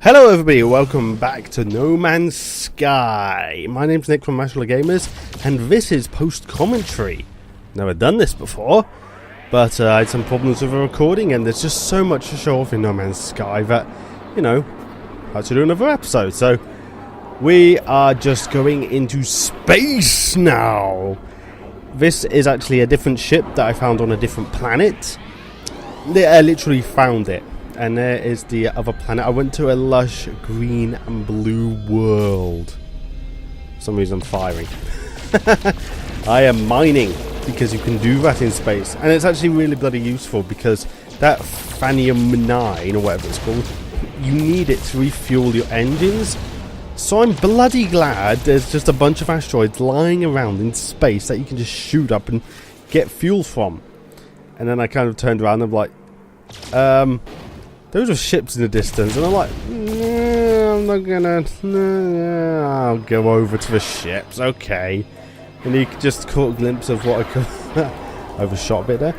Hello everybody, welcome back to No Man's Sky. My name's Nick from Mashler Gamers, and this is post-commentary. Never done this before, but I had some problems with the recording, and there's just so much to show off in No Man's Sky that, you know, I had to do another episode. So, we are just going into space now. This is actually a different ship that I found on a different planet. I literally found it. And there is the other planet. I went to a lush green and blue world. For some reason I'm firing. I am mining, because you can do that in space. And it's actually really bloody useful, because that Thanium 9, or whatever it's called, you need it to refuel your engines. So I'm bloody glad there's just a bunch of asteroids lying around in space that you can just shoot up and get fuel from. And then I kind of turned around and I'm like, those are ships in the distance, and I'm like, I'm not gonna, I'll go over to the ships, okay. And you just caught a glimpse of what I could, overshot a bit there.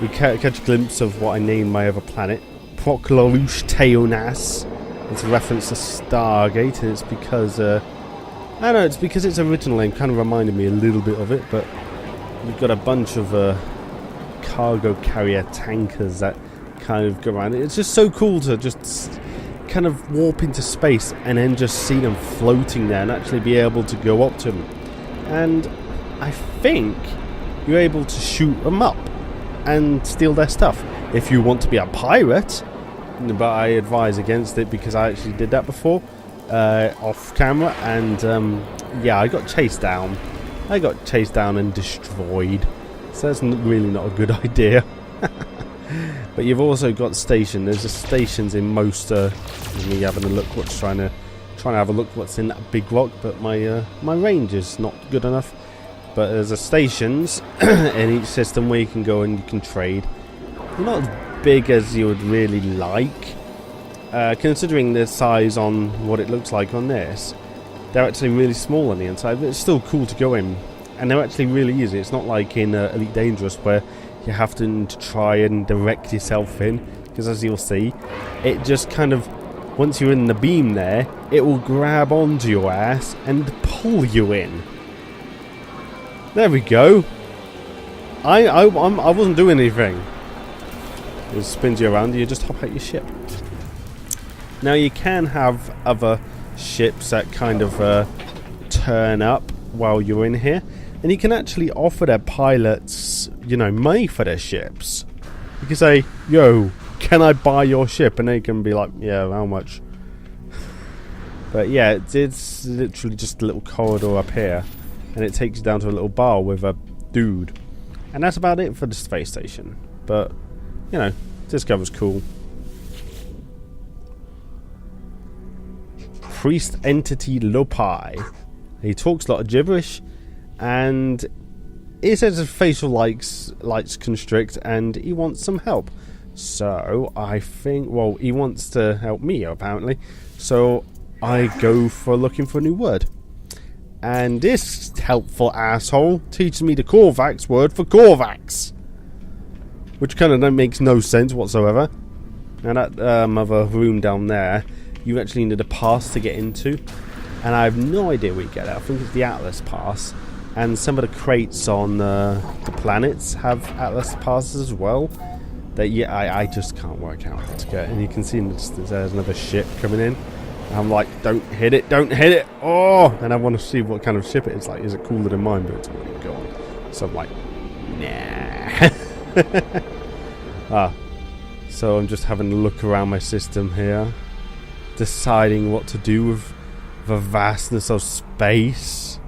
You catch a glimpse of what I named my other planet, Proclarush Teonas. It's a reference to Stargate, and it's because, I don't know, it's because its original name kind of reminded me a little bit of it, but you've got a bunch of cargo carrier tankers that kind of go around. It's just so cool to just kind of warp into space and then just see them floating there and actually be able to go up to them. And I think you're able to shoot them up and steal their stuff if you want to be a pirate. But I advise against it, because I actually did that before off camera, and yeah, I got chased down. I got chased down and destroyed, so that's really not a good idea. But you've also got stations. There's just stations in most. Me having a look, trying to have a look what's in that big rock, but my range is not good enough. But there's stations in each system where you can go and you can trade. Not as big as you would really like, considering the size on what it looks like on this. They're actually really small on the inside, but it's still cool to go in, and they're actually really easy. It's not like in Elite Dangerous where you have to try and direct yourself in, because as you'll see, it just kind of, once you're in the beam there, it will grab onto your ass and pull you in. There we go. I wasn't doing anything. It spins you around, you just hop out your ship. Now you can have other ships that kind of turn up while you're in here, and you can actually offer their pilots, you know, money for their ships. You can say, yo, can I buy your ship? And they can be like, yeah, how much? But yeah, it's literally just a little corridor up here, and it takes you down to a little bar with a dude. And that's about it for the space station. But, you know, this cover's cool. Priest Entity Lopi. He talks a lot of gibberish, and he says his facial lights constrict, and he wants some help. So I think, well, he wants to help me apparently. So I go for looking for a new word, and this helpful asshole teaches me the Korvax word for Korvax, which kind of makes no sense whatsoever. And that other room down there, you actually need a pass to get into, and I have no idea where you get it. I think it's the Atlas Pass. And some of the crates on the planets have Atlas passes as well. That, yeah, I just can't work out how to get. And you can see there's another ship coming in. And I'm like, don't hit it, don't hit it. Oh! And I want to see what kind of ship it is. Like, is it cooler than mine? But it's already gone. So I'm like, nah. So I'm just having a look around my system here, deciding what to do with the vastness of space.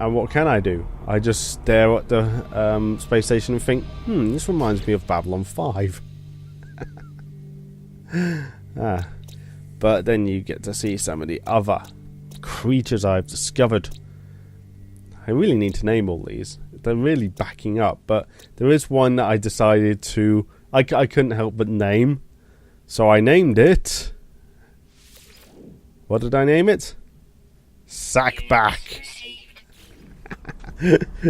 And what can I do? I just stare at the space station and think, this reminds me of Babylon 5. But then you get to see some of the other creatures I've discovered. I really need to name all these. They're really backing up, but there is one that I decided to... I couldn't help but name. So I named it... What did I name it? Sackback.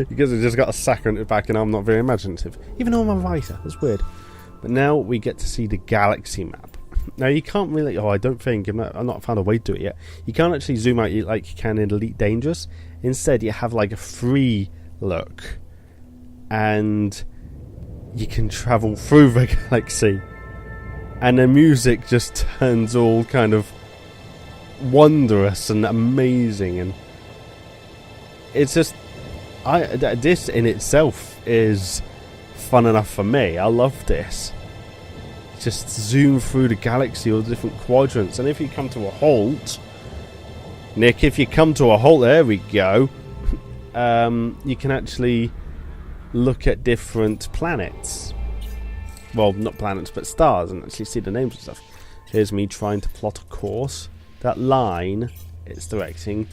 Because it just got a sack on it back, and I'm not very imaginative. Even though I'm a writer. That's weird. But now we get to see the galaxy map. Now you can't really. Oh, I don't think I've not found a way to do it yet. You can't actually zoom out like you can in Elite Dangerous. Instead, you have like a free look, and you can travel through the galaxy, and the music just turns all kind of wondrous and amazing, and it's just this in itself is fun enough for me. I love this. Just zoom through the galaxy, all the different quadrants, and if you come to a halt, Nick, if you come to a halt, there we go. You can actually look at different planets. Well, not planets, but stars, and actually see the names and stuff. Here's me trying to plot a course. That line it's directing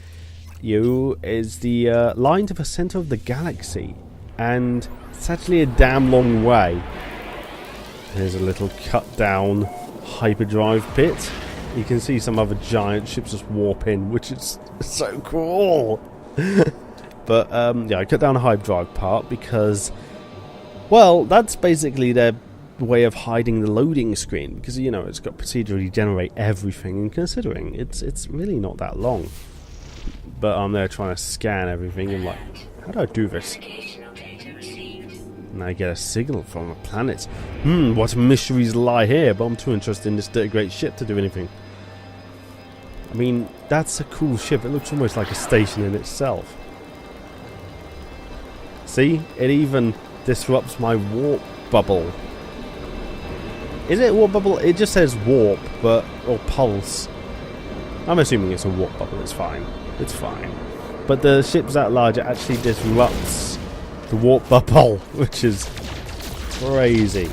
you is the line to the center of the galaxy, and it's actually a damn long way. Here's a little cut down hyperdrive pit. You can see some other giant ships just warp in, which is so cool. But yeah, I cut down a hyperdrive part because, well, that's basically their way of hiding the loading screen, because you know it's got procedurally generate everything, and considering it's really not that long. But I'm there trying to scan everything and like, how do I do this? And I get a signal from a planet. What mysteries lie here? But I'm too interested in this dirty great ship to do anything. I mean, that's a cool ship. It looks almost like a station in itself. See? It even disrupts my warp bubble. Is it a warp bubble? It just says warp, but or pulse. I'm assuming it's a warp bubble. It's fine. It's fine. But the ship's that large, it actually disrupts the warp bubble, which is crazy.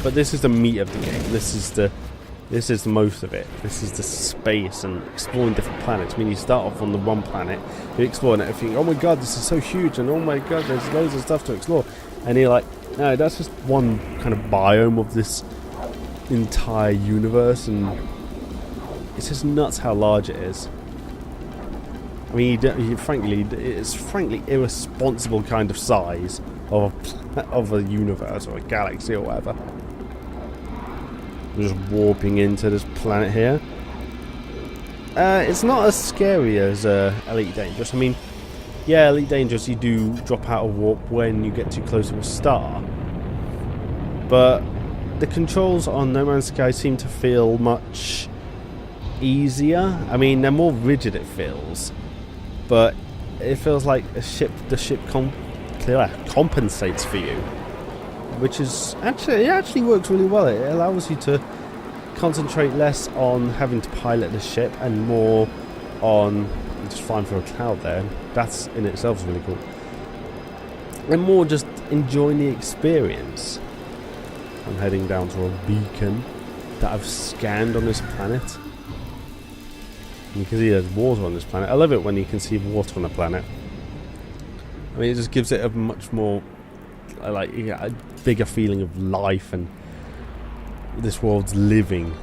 But this is the meat of the game. This is the most of it. This is the space and exploring different planets. I mean, you start off on the one planet, you explore and everything. Oh my god, this is so huge, and oh my god, there's loads of stuff to explore. And you're like, no, that's just one kind of biome of this entire universe, and it's just nuts how large it is. I mean, it's frankly irresponsible kind of size of a universe or a galaxy or whatever. We're just warping into this planet here. It's not as scary as Elite Dangerous. I mean, yeah, Elite Dangerous, you do drop out of warp when you get too close to a star. But the controls on No Man's Sky seem to feel much easier. I mean, they're more rigid, it feels. But it feels like the ship compensates for you, which is actually works really well. It allows you to concentrate less on having to pilot the ship and more on just flying through a cloud there. That's in itself is really cool, and more just enjoying the experience. I'm heading down to a beacon that I've scanned on this planet. You can see there's water on this planet. I love it when you can see water on a planet. I mean, it just gives it a much more, a bigger feeling of life and this world's living.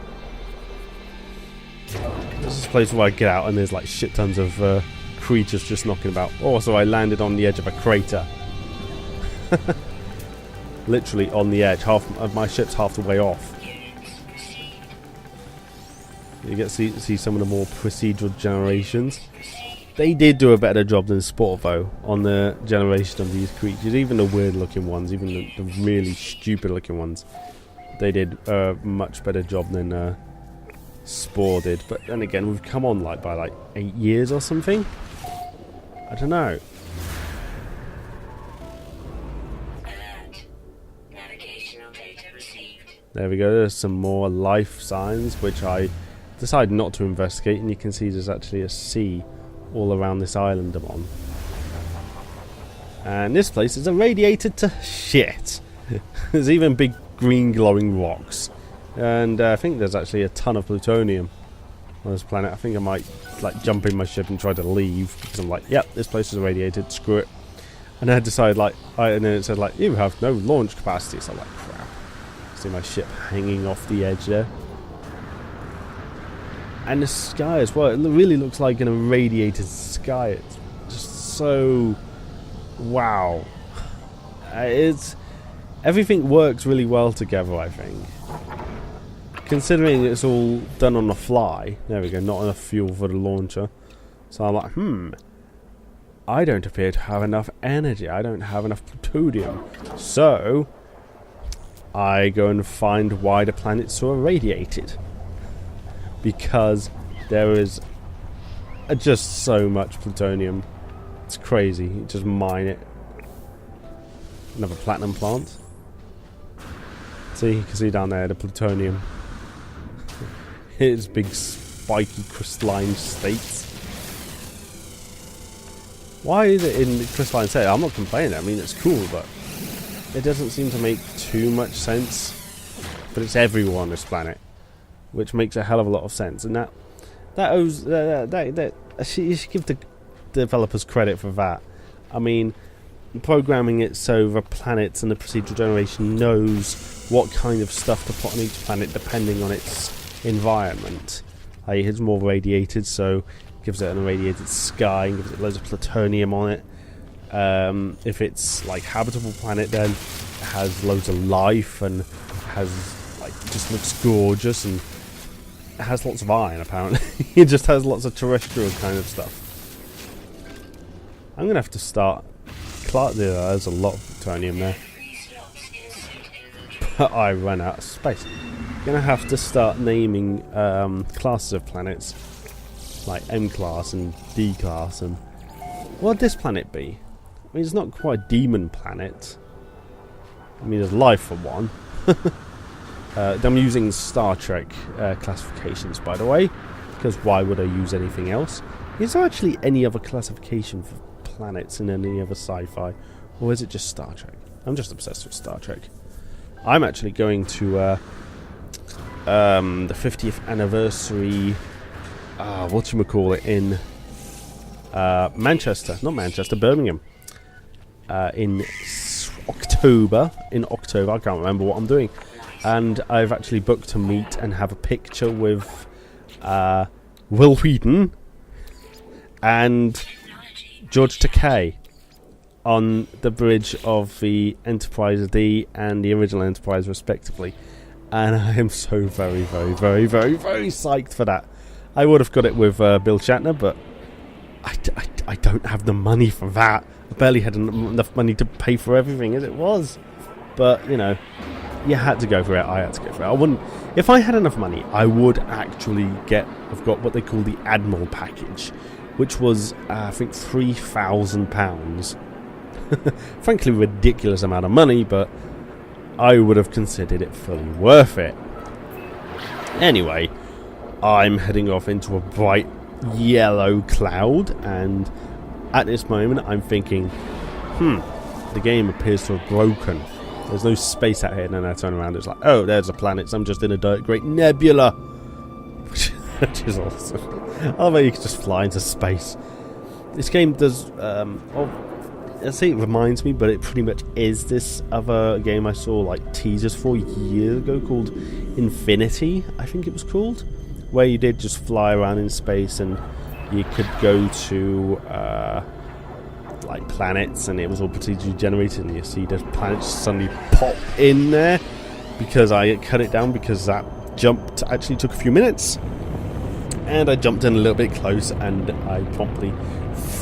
This is a place where I get out and there's like shit tons of creatures just knocking about. Oh, so I landed on the edge of a crater. Literally on the edge. Half of my ship's half the way off. You get to see some of the more procedural generations. They did do a better job than Sport, though, on the generation of these creatures. Even the weird-looking ones, even the really stupid-looking ones. They did a much better job than Spore did. But then again, we've come on by 8 years or something. I don't know. There we go. There's some more life signs, which I decided not to investigate, and you can see there's actually a sea all around this island I'm on. And this place is irradiated to shit. There's even big green glowing rocks, and I think there's actually a ton of plutonium on this planet. I think I might jump in my ship and try to leave, because I'm like, yep, this place is irradiated, screw it. And I decided and then it said you have no launch capacity, so I'm like, crap. See my ship hanging off the edge there. And the sky as well, it really looks like an irradiated sky. It's just so wow. Everything works really well together, I think. considering it's all done on the fly. There we go, not enough fuel for the launcher. So I'm like, I don't appear to have enough energy. I don't have enough plutonium. So I go and find why the planet's so irradiated. Because there is just so much plutonium. It's crazy. You just mine it. Another platinum plant. See, you can see down there the plutonium. It's big spiky crystalline states. Why is it in crystalline state? I'm not complaining. I mean, it's cool, but it doesn't seem to make too much sense. But it's everywhere on this planet, which makes a hell of a lot of sense. And you should give the developers credit for that. I mean, programming it so the planets and the procedural generation knows what kind of stuff to put on each planet depending on its environment. It's more radiated, so gives it an irradiated sky and gives it loads of plutonium on it. If it's like habitable planet, then it has loads of life and has just looks gorgeous, and it has lots of iron apparently. It just has lots of terrestrial kind of stuff. I'm gonna have to start. There's a lot of plutonium there. But I ran out of space. Gonna have to start naming classes of planets, like M class and D class. And what would this planet be? I mean, it's not quite a demon planet. I mean, there's life for one. I'm using Star Trek classifications, by the way, because why would I use anything else? Is there actually any other classification for planets in any other sci-fi, or is it just Star Trek? I'm just obsessed with Star Trek. I'm actually going to the 50th anniversary whatchamacallit in Birmingham in October. I can't remember what I'm doing, and I've actually booked to meet and have a picture with Will Wheaton and George Takei on the bridge of the Enterprise D and the original Enterprise respectively, and I am so very, very, very, very, very psyched for that. I would have got it with Bill Shatner, but I don't have the money for that. I barely had enough money to pay for everything as it was, but you know, you had to go for it. I had to go for it. I wouldn't, if I had enough money, I would actually I've got what they call the Admiral package, which was I think £3,000. Frankly, ridiculous amount of money, but I would have considered it fully worth it. Anyway, I'm heading off into a bright yellow cloud, and at this moment I'm thinking, the game appears to have broken. There's no space out here. And then I turn around, it's like, oh, there's a planet. So I'm just in a great nebula, which is awesome. I love how you can just fly into space. This game does, I say it reminds me, but it pretty much is this other game I saw like teasers for years ago called Infinity, I think it was called, where you did just fly around in space and you could go to like planets, and it was all procedurally generated, and you see the planets suddenly pop in there because I cut it down because that jump actually took a few minutes, and I jumped in a little bit close and I promptly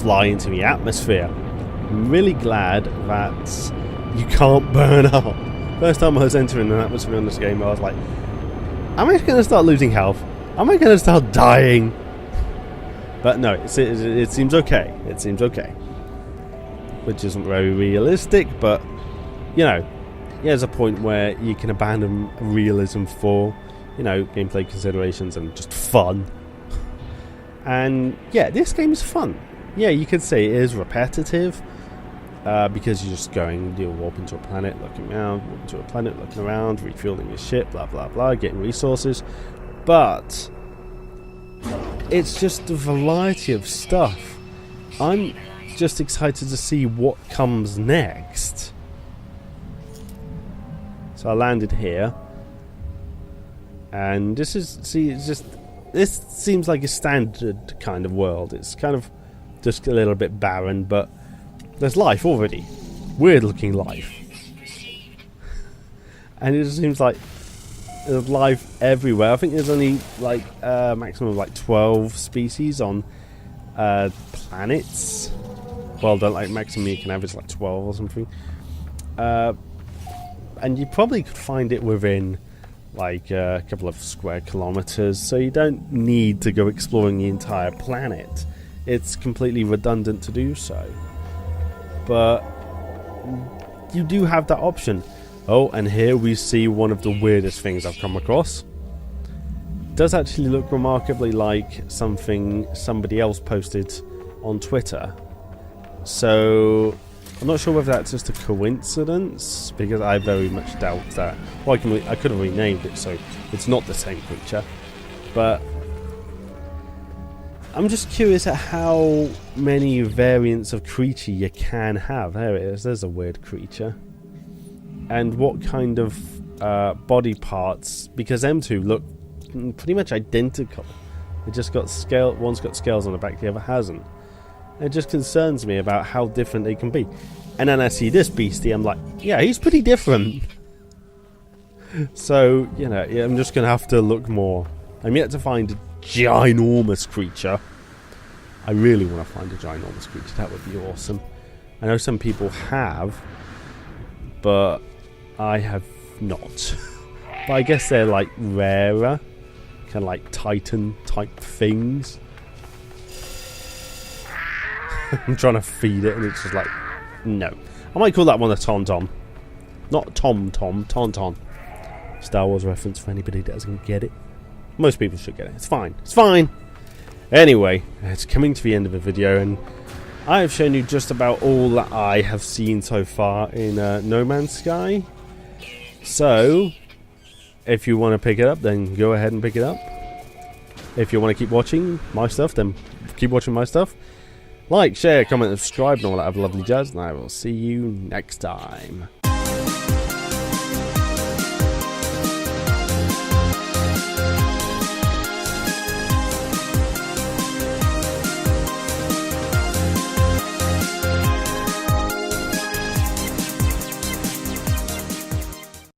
fly into the atmosphere. I'm really glad that you can't burn up. First time I was entering an atmosphere in this game, I was like, am I going to start losing health? Am I going to start dying? But no, it seems okay. It seems okay. Which isn't very realistic, but, you know, there's a point where you can abandon realism for, you know, gameplay considerations and just fun. And, yeah, this game is fun. Yeah, you could say it is repetitive, because you're just you'll warp into a planet, looking around, warp into a planet, looking around, refueling your ship, blah, blah, blah, getting resources. But it's just a variety of stuff. I'm just excited to see what comes next. So I landed here, and this seems like a standard kind of world. It's kind of just a little bit barren, but there's life already. Weird looking life. And it just seems like There's life everywhere. I think there's only like maximum of like 12 species on planets. Well, don't like maximum you can average like 12 or something. And you probably could find it within like a couple of square kilometers, so you don't need to go exploring the entire planet. It's completely redundant to do so. But you do have that option. Oh, and here we see one of the weirdest things I've come across. It does actually look remarkably like something somebody else posted on Twitter. So I'm not sure whether that's just a coincidence, because I very much doubt that. Well, I could have renamed it so it's not the same creature. But I'm just curious at how many variants of creature you can have. There it is. There's a weird creature. And what kind of body parts, because them two look pretty much identical. They just got scale. One's got scales on the back, the other hasn't. It just concerns me about how different they can be. And then I see this beastie, I'm like, yeah, he's pretty different. So, you know, yeah, I'm just going to have to look more. I'm yet to find a ginormous creature. I really want to find a ginormous creature. That would be awesome. I know some people have, but I have not. But I guess they're like rarer, kind of like Titan type things. I'm trying to feed it and it's just like, no. I might call that one a Tauntaun. Not Tom-Tom, Tauntaun. Star Wars reference for anybody that doesn't get it. Most people should get it. It's fine. It's fine. Anyway, it's coming to the end of the video, and I have shown you just about all that I have seen so far in No Man's Sky. So, if you want to pick it up, then go ahead and pick it up. If you want to keep watching my stuff, then keep watching my stuff. Like, share, comment, subscribe, and all that other lovely jazz, and I will see you next time.